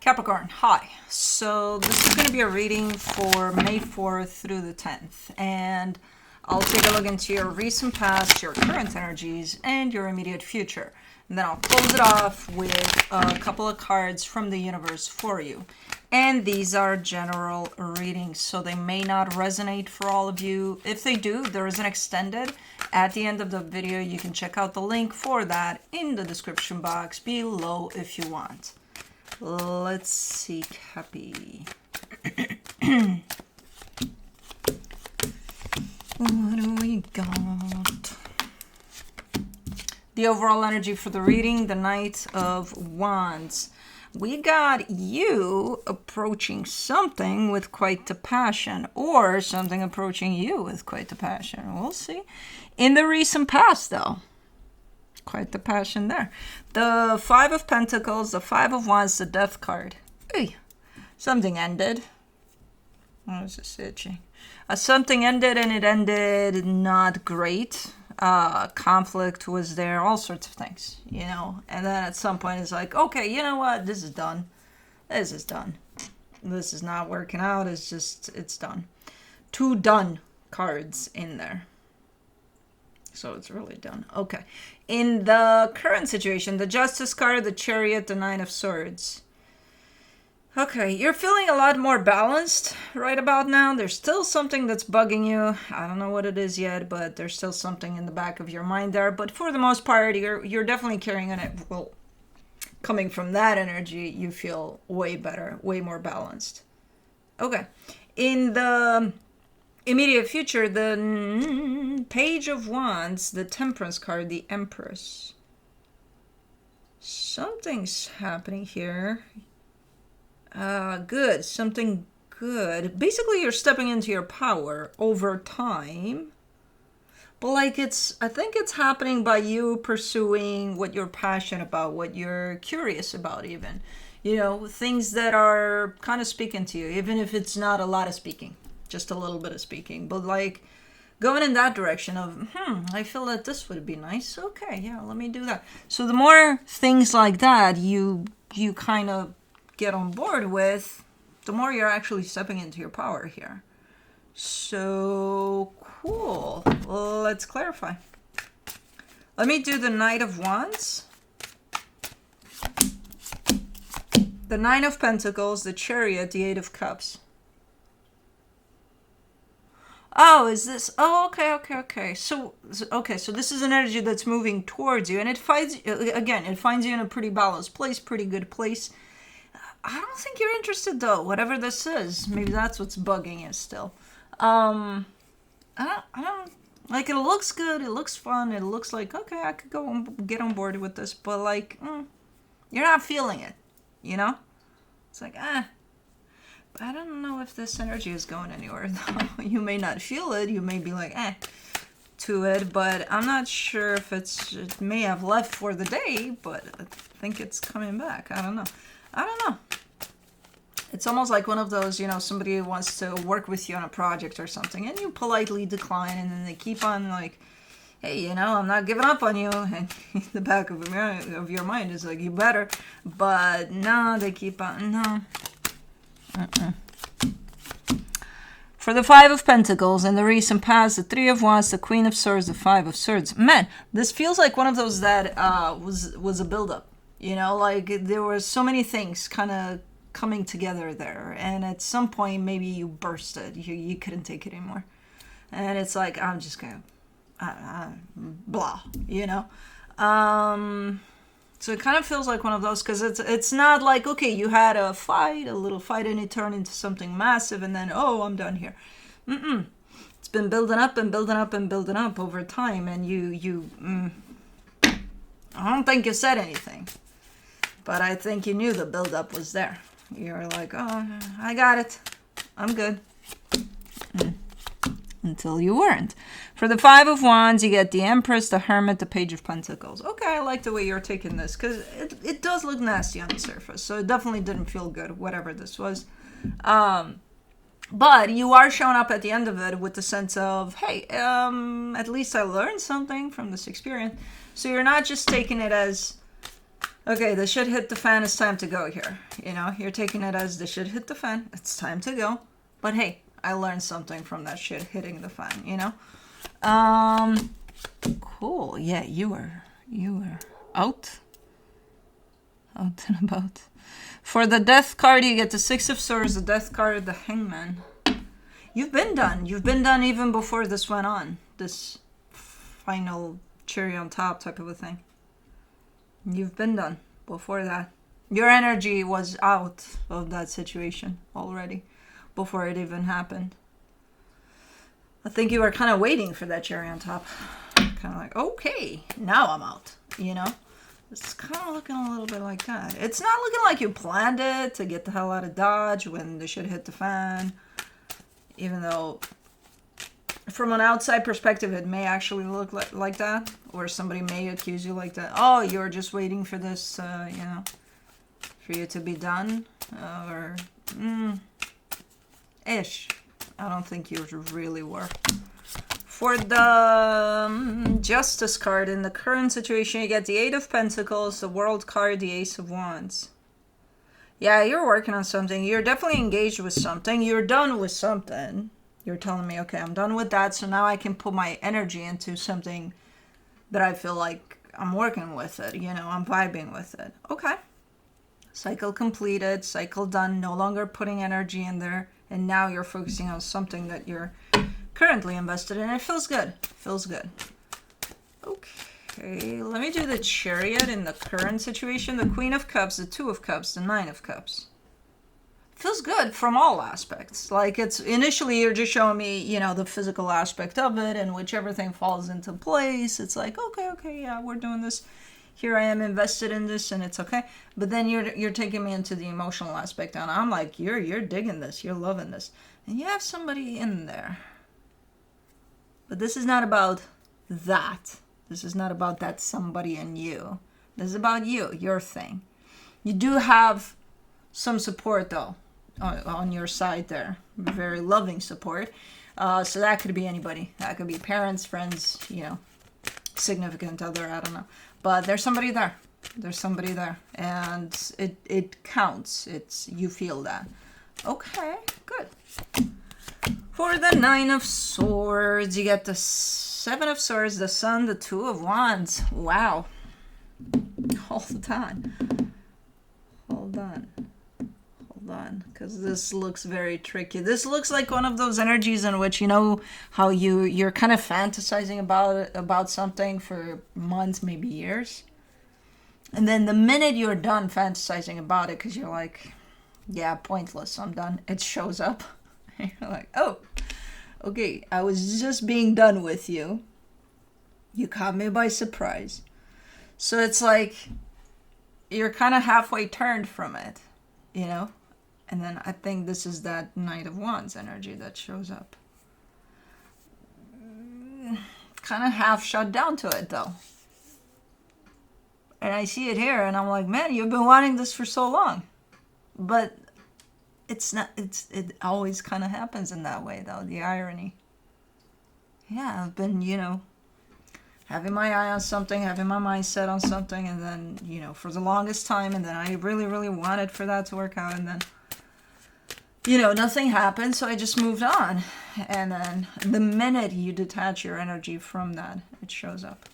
Capricorn, hi. So this is going to be a reading for May 4th through the 10th. And I'll take a look into your recent past, your current energies, and your immediate future. And then I'll close it off with a couple of cards from the universe for you. And these are general readings, so they may not resonate for all of you. If they do, there is an extended. At the end of the video, you can check out the link for that in the description box below if you want. Let's see, Cappy. What do we got? The overall energy for the reading, the Knight of Wands. We got you approaching something with quite the passion, or something approaching you with quite the passion. We'll see. In the recent past, though, quite the passion there. The Five of Pentacles, the Five of Wands, the Death card. Hey, something ended. What is this itching? Something ended, and it ended not great. Conflict was there, all sorts of things, you know. And then at some point it's like, okay, you know what? This is done. This is done. This is not working out. It's done. Two done cards in there. So it's really done. Okay. In the current situation, the Justice card, the Chariot, the Nine of Swords. Okay, you're feeling a lot more balanced right about now. There's still something that's bugging you. I don't know what it is yet, but there's still something in the back of your mind there. But for the most part, you're definitely carrying on it. Well, coming from that energy, you feel way better, way more balanced. Okay. In the immediate future, the Page of Wands, the Temperance card, the Empress. Something's happening here. Good. Something good. Basically, you're stepping into your power over time. But like I think it's happening by you pursuing what you're passionate about, what you're curious about even. You know, things that are kind of speaking to you, even if it's not a lot of speaking. Just a little bit of speaking. But like going in that direction of, I feel that this would be nice. Okay, yeah, let me do that. So the more things like that you kind of get on board with, the more you're actually stepping into your power here. So cool. Well, let's clarify. Let me do the Knight of Wands, the Nine of Pentacles, the Chariot, the Eight of Cups. Oh, is this? Oh, okay. So this is an energy that's moving towards you, and it finds you in a pretty balanced place, pretty good place. I don't think you're interested though, whatever this is. Maybe that's what's bugging you still. I don't like it. Looks good. It looks fun. It looks like, okay, I could go and get on board with this, but like, you're not feeling it, you know? It's like, but I don't know if this energy is going anywhere though. You may not feel it. You may be like, to it, but I'm not sure if it may have left for the day, but I think it's coming back. I don't know. It's almost like one of those, you know, somebody wants to work with you on a project or something, and you politely decline, and then they keep on like, hey, you know, I'm not giving up on you. And in the back of your mind is like, you better. But no, they keep on, no. For the Five of Pentacles in the recent past, the Three of Wands, the Queen of Swords, the Five of Swords. Man, this feels like one of those that was a buildup. You know, like there were so many things kind of coming together there. And at some point, maybe you bursted. You couldn't take it anymore. And it's like, I'm just going to, blah, you know. So it kind of feels like one of those, because it's not like, okay, you had a little fight, and it turned into something massive, and then, oh, I'm done here. It's been building up and building up and building up over time, and I don't think you said anything. But I think you knew the buildup was there. You were like, oh, I got it. I'm good. Until you weren't. For the Five of Wands, you get the Empress, the Hermit, the Page of Pentacles. Okay, I like the way you're taking this, because it does look nasty on the surface. So it definitely didn't feel good, whatever this was. But you are showing up at the end of it with the sense of, hey, at least I learned something from this experience. So you're not just taking it as, Okay, the shit hit the fan. It's time to go here. You know, you're taking it as the shit hit the fan. It's time to go. But hey, I learned something from that shit hitting the fan, you know? Cool. Yeah, you were out and about. For the death card, you get the Six of Swords, the death card, the Hangman. You've been done. You've been done even before this went on. This final cherry on top type of a thing. You've been done before that. Your energy was out of that situation already before it even happened. I think you were kind of waiting for that cherry on top. Kind of like, okay, now I'm out, you know? It's kind of looking a little bit like that. It's not looking like you planned it to get the hell out of Dodge when the shit hit the fan. Even though, from an outside perspective, it may actually look like that. Or somebody may accuse you like that. Oh, you're just waiting for this, you know, for you to be done. Or, ish. I don't think you really were. For the Justice card, in the current situation, you get the Eight of Pentacles, the World card, the Ace of Wands. Yeah, you're working on something. You're definitely engaged with something. You're done with something. You're telling me, okay, I'm done with that, so now I can put my energy into something that I feel like I'm working with it, you know, I'm vibing with it. Okay. Cycle completed, cycle done, no longer putting energy in there, and now you're focusing on something that you're currently invested in. It feels good. Feels good. Okay, let me do the Chariot in the current situation. The Queen of Cups, the Two of Cups, the Nine of Cups. Feels good from all aspects. Like, it's initially you're just showing me, you know, the physical aspect of it, and which everything falls into place. It's like, okay, yeah, we're doing this. Here I am invested in this, and it's okay. But then you're taking me into the emotional aspect, and I'm like, you're digging this, you're loving this, and you have somebody in there. But this is not about that. This is not about that somebody and you. This is about you, your thing. You do have some support, though, on your side there. Very loving support. So that could be anybody. That could be parents, friends, you know, significant other, I don't know. But there's somebody there. There's somebody there. And it counts. You feel that. Okay, good. For the Nine of Swords, you get the Seven of Swords, the Sun, the Two of Wands. Wow. Hold on. Hold on. Because this looks very tricky. This looks like one of those energies in which, you know, how you're kind of fantasizing about something for months, maybe years. And then the minute you're done fantasizing about it, because you're like, yeah, pointless, I'm done. It shows up. You're like, oh, okay, I was just being done with you. You caught me by surprise. So it's like you're kind of halfway turned from it, you know? And then I think this is that Knight of Wands energy that shows up. Kind of half shut down to it, though. And I see it here, and I'm like, man, you've been wanting this for so long. But it's not, it always kind of happens in that way, though, the irony. Yeah, I've been, you know, having my eye on something, having my mind set on something, and then, you know, for the longest time, and then I really, really wanted for that to work out, and then, you know, nothing happened, so I just moved on. And then the minute you detach your energy from that, it shows up.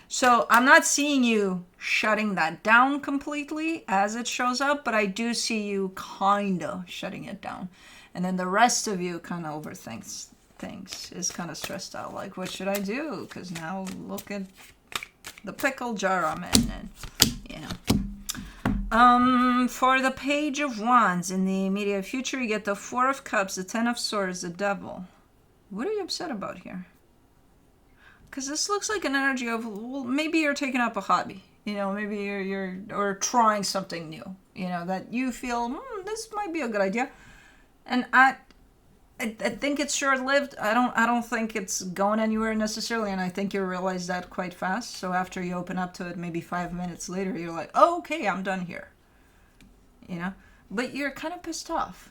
So I'm not seeing you shutting that down completely as it shows up, but I do see you kind of shutting it down. And then the rest of you kind of overthinks things, is kind of stressed out. Like, what should I do? Because now look at the pickle jar I'm in. And, you know. For the Page of Wands in the immediate future, you get the Four of Cups, the Ten of Swords, the Devil. What are you upset about here? Because this looks like an energy of, well, maybe you're taking up a hobby. You know, maybe you're or trying something new. You know, that you feel, this might be a good idea. And I think it's short-lived. I don't think it's going anywhere necessarily, and I think you realize that quite fast. So after you open up to it, maybe 5 minutes later, you're like, oh, okay, I'm done here. You know? But you're kind of pissed off.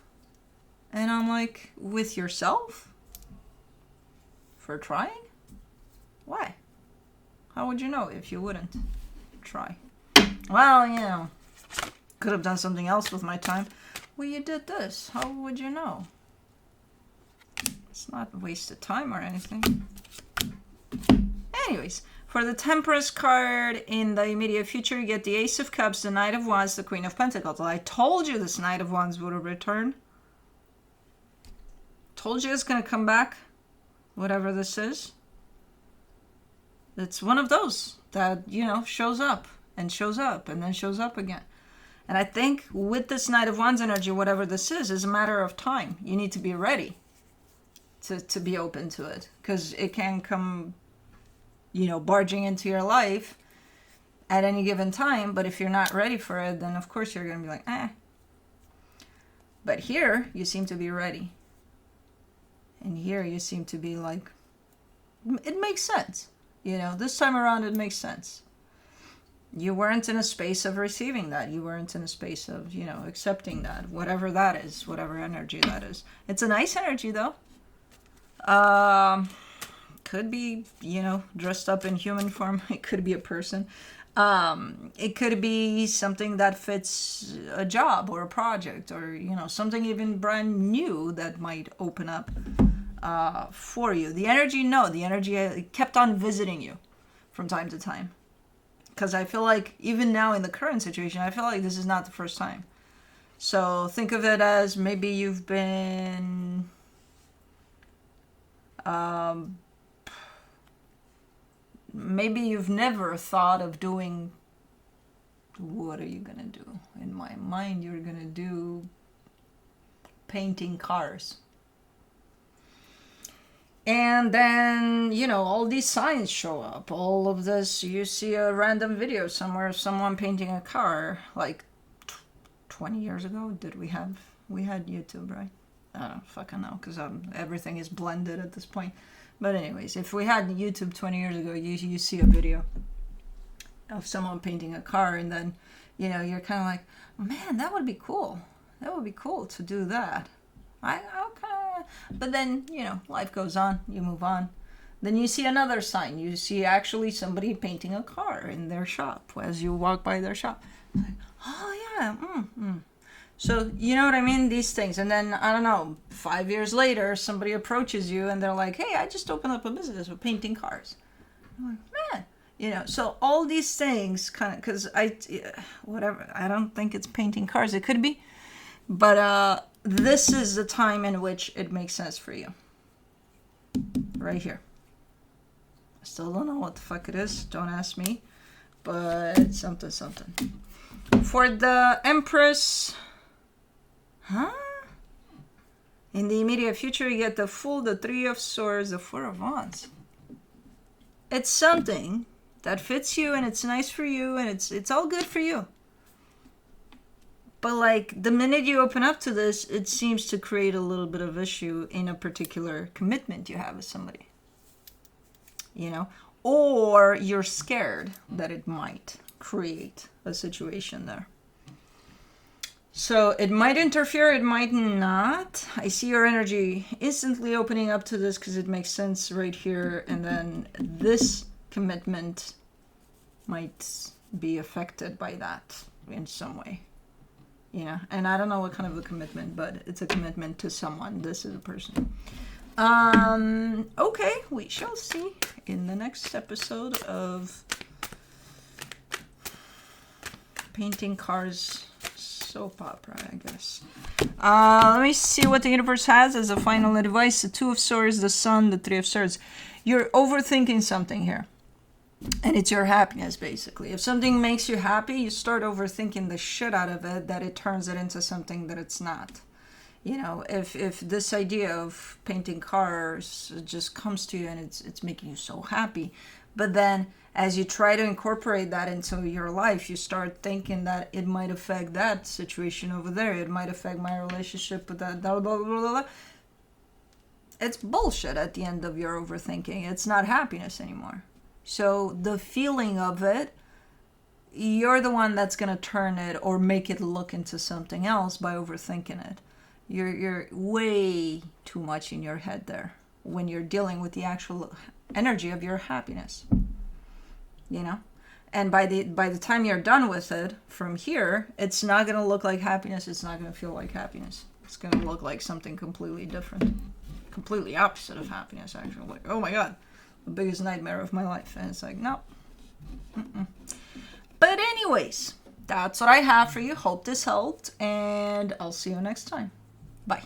And I'm like, with yourself? For trying? Why? How would you know if you wouldn't try? Well, you know, could have done something else with my time. Well, you did this. How would you know? It's not wasted time or anything. Anyways, for the Temperance card in the immediate future, you get the Ace of Cups, the Knight of Wands, the Queen of Pentacles. I told you this Knight of Wands would return. Told you it's going to come back, whatever this is. It's one of those that, you know, shows up and then shows up again. And I think with this Knight of Wands energy, whatever this is a matter of time. You need to be ready to be open to it, because it can come, you know, barging into your life at any given time. But if you're not ready for it, then of course you're going to be like, eh. But here, you seem to be ready. And here you seem to be like, it makes sense. You know, this time around, it makes sense. You weren't in a space of receiving that. You weren't in a space of, you know, accepting that. Whatever that is, whatever energy that is. It's a nice energy, though. Could be, you know, dressed up in human form. It could be a person. It could be something that fits a job or a project, or, you know, something even brand new that might open up for you. The energy kept on visiting you from time to time. Because I feel like even now in the current situation, I feel like this is not the first time. So think of it as maybe you've been maybe you've never thought of doing, what are you gonna do? In my mind, you're gonna do painting cars. And then, you know, all these signs show up. All of this, you see a random video somewhere of someone painting a car. Like 20 years ago, we had YouTube, right? I don't fucking know, because everything is blended at this point. But anyways, if we had YouTube 20 years ago, you see a video of someone painting a car, and then, you know, you're kind of like, man, that would be cool. That would be cool to do that. But then, you know, life goes on, you move on. Then you see another sign. You see actually somebody painting a car in their shop as you walk by their shop. Like, oh, yeah. So, you know what I mean? These things. And then, I don't know, 5 years later, somebody approaches you and they're like, hey, I just opened up a business with painting cars. I'm like, man. You know, so all these things kind of, because I don't think it's painting cars. It could be. But this is the time in which it makes sense for you. Right here. I still don't know what the fuck it is. Don't ask me. But something. For the Empress... Huh? In the immediate future, you get the Fool, the Three of Swords, the Four of Wands. It's something that fits you, and it's nice for you, and it's all good for you. But like the minute you open up to this, it seems to create a little bit of issue in a particular commitment you have with somebody. You know? Or you're scared that it might create a situation there. So it might interfere, it might not. I see your energy instantly opening up to this because it makes sense right here. And then this commitment might be affected by that in some way. You know, and I don't know what kind of a commitment, but it's a commitment to someone. This is a person. Okay, we shall see in the next episode of Painting Cars soap opera, I guess. Let me see what the universe has as a final advice. The Two of Swords, the Sun, the Three of Swords. You're overthinking something here. And it's your happiness, basically. If something makes you happy, you start overthinking the shit out of it, that it turns it into something that it's not. You know, if this idea of painting cars just comes to you and it's making you so happy, but then as you try to incorporate that into your life, you start thinking that it might affect that situation over there. It might affect my relationship with that. Blah, blah, blah, blah. It's bullshit at the end of your overthinking. It's not happiness anymore. So the feeling of it, you're the one that's going to turn it or make it look into something else by overthinking it. You're way too much in your head there when you're dealing with the actual energy of your happiness. You know? And by the time you're done with it, from here, it's not going to look like happiness. It's not going to feel like happiness. It's going to look like something completely different. Completely opposite of happiness, actually. Like, oh my God, the biggest nightmare of my life. And it's like, no. Mm-mm. But anyways, that's what I have for you. Hope this helped. And I'll see you next time. Bye.